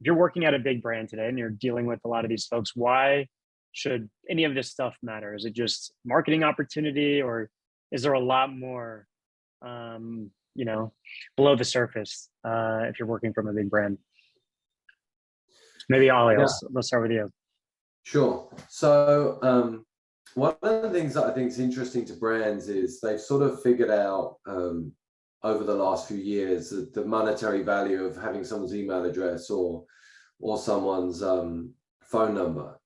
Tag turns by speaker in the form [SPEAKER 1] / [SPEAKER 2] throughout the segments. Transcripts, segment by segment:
[SPEAKER 1] if you're working at a big brand today and you're dealing with a lot of these folks, why should any of this stuff matter? Is it just marketing opportunity, or is there a lot more, you know, below the surface if you're working from a big brand? Maybe Ollie,
[SPEAKER 2] Yeah,
[SPEAKER 1] let's start with you.
[SPEAKER 2] sure. So one of the things that I think is interesting to brands is they've sort of figured out over the last few years that the monetary value of having someone's email address or someone's phone number.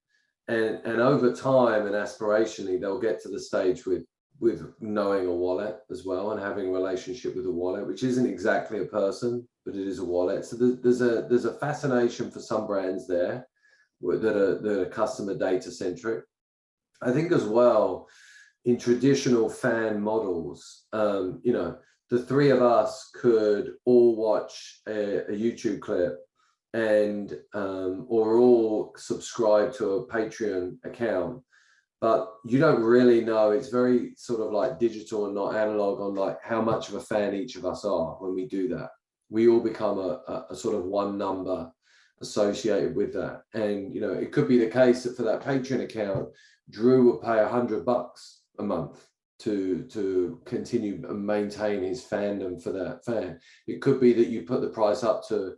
[SPEAKER 2] And over time and aspirationally, they'll get to the stage with knowing a wallet as well and having a relationship with a wallet, which isn't exactly a person, but it is a wallet. So there's a fascination for some brands there that are customer data centric. I think as well, in traditional fan models, you know, the three of us could all watch a YouTube clip and or all subscribe to a Patreon account, but you don't really know. It's very sort of like digital and not analog on like how much of a fan each of us are when we do that. We all become a sort of one number associated with that. And, you know, it could be the case that for that Patreon account, Drew would pay $100 a month to continue and maintain his fandom for that fan. It could be that you put the price up to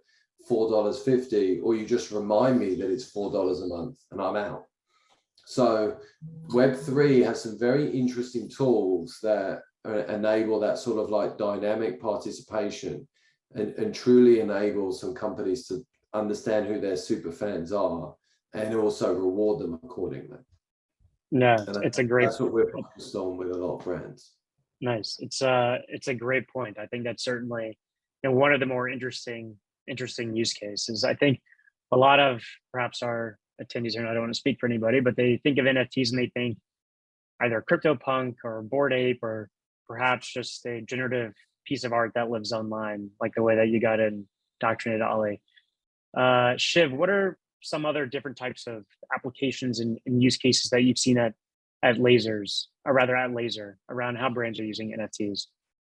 [SPEAKER 2] $4.50, or you just remind me that it's $4 a month and I'm out. So Web3 has some very interesting tools that enable that sort of like dynamic participation and truly enable some companies to understand who their super fans are and also reward them accordingly.
[SPEAKER 1] No, it's a great.
[SPEAKER 2] That's what we're focused on with a lot of brands.
[SPEAKER 1] Nice. It's a great point. I think that's certainly, you know, one of the more interesting use cases. I think a lot of perhaps our attendees here, and I don't want to speak for anybody, but they think of NFTs and they think either CryptoPunk or Bored Ape, or perhaps just a generative piece of art that lives online, like the way that you got indoctrinated, Ollie. Shiv, what are some other different types of applications and use cases that you've seen at Lazer around how brands are using NFTs?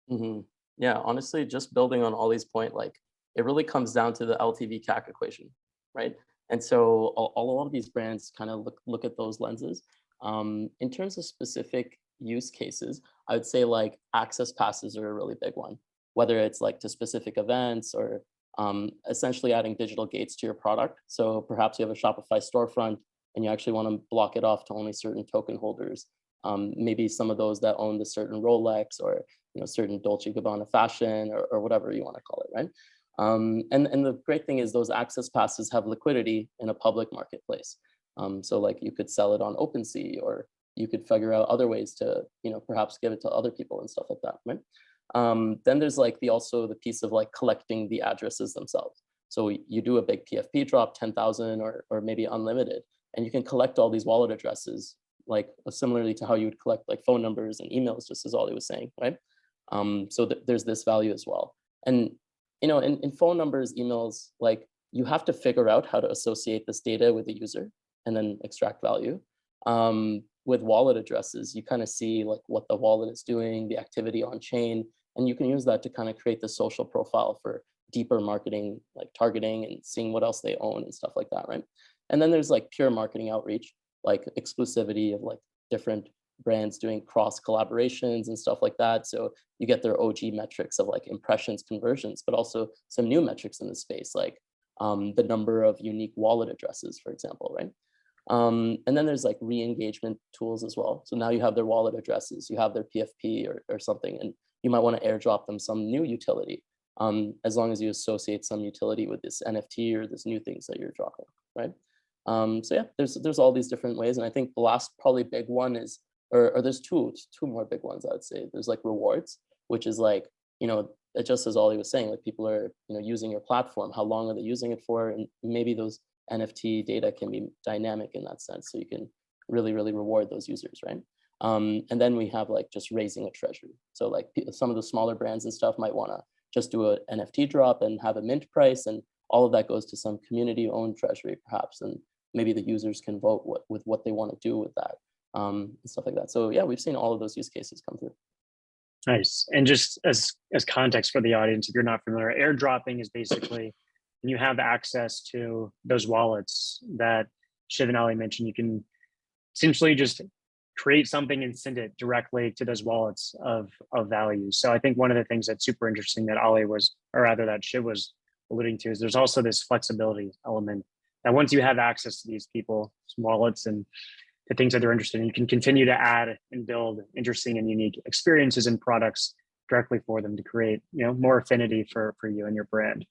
[SPEAKER 3] Mm-hmm. Yeah, honestly, just building on Ollie's point, like it really comes down to the LTV CAC equation, right? And so a lot of these brands kind of look at those lenses. In terms of specific use cases, I would say like access passes are a really big one, whether it's like to specific events or essentially adding digital gates to your product. So perhaps you have a Shopify storefront and you actually want to block it off to only certain token holders. Maybe some of those that own the certain Rolex or, you know, certain Dolce & Gabbana fashion or whatever you want to call it, right? And the great thing is those access passes have liquidity in a public marketplace. So like you could sell it on OpenSea, or you could figure out other ways to, you know, perhaps give it to other people and stuff like that, right? Then there's like also the piece of like collecting the addresses themselves. So you do a big PFP drop, 10,000 or maybe unlimited, and you can collect all these wallet addresses, like similarly to how you would collect like phone numbers and emails, just as Ollie was saying, right? So there's this value as well. And, you know, in phone numbers, emails, like you have to figure out how to associate this data with the user and then extract value. With wallet addresses, you kind of see like what the wallet is doing, the activity on chain, and you can use that to kind of create the social profile for deeper marketing, like targeting and seeing what else they own and stuff like that, right? And then there's like pure marketing outreach, like exclusivity of like different brands doing cross collaborations and stuff like that. So you get their OG metrics of like impressions, conversions, but also some new metrics in the space, like the number of unique wallet addresses, for example, right? And then there's like re-engagement tools as well. So now you have their wallet addresses, you have their PFP or something, and you might want to airdrop them some new utility, as long as you associate some utility with this NFT or this new things that you're dropping, right? So yeah, there's all these different ways. And I think the last probably big one is, or there's two more big ones, I would say. There's like rewards, which is like, you know, just as Ollie was saying, like people are, you know, using your platform, how long are they using it for? And maybe those NFT data can be dynamic in that sense. So you can really, really reward those users, right? And then we have like just raising a treasury. So like some of the smaller brands and stuff might want to just do an NFT drop and have a mint price, and all of that goes to some community owned treasury perhaps. And maybe the users can vote with what they want to do with that, and stuff like that. So yeah, we've seen all of those use cases come through. Nice.
[SPEAKER 1] And just as context for the audience, if you're not familiar, airdropping is basically, and you have access to those wallets that Shiv and Olly mentioned, you can essentially just create something and send it directly to those wallets of value. So I think one of the things that's super interesting that Olly was, or rather that Shiv was alluding to, is there's also this flexibility element that once you have access to these people's wallets and the things that they're interested in, you can continue to add and build interesting and unique experiences and products directly for them to create, more affinity for you and your brand.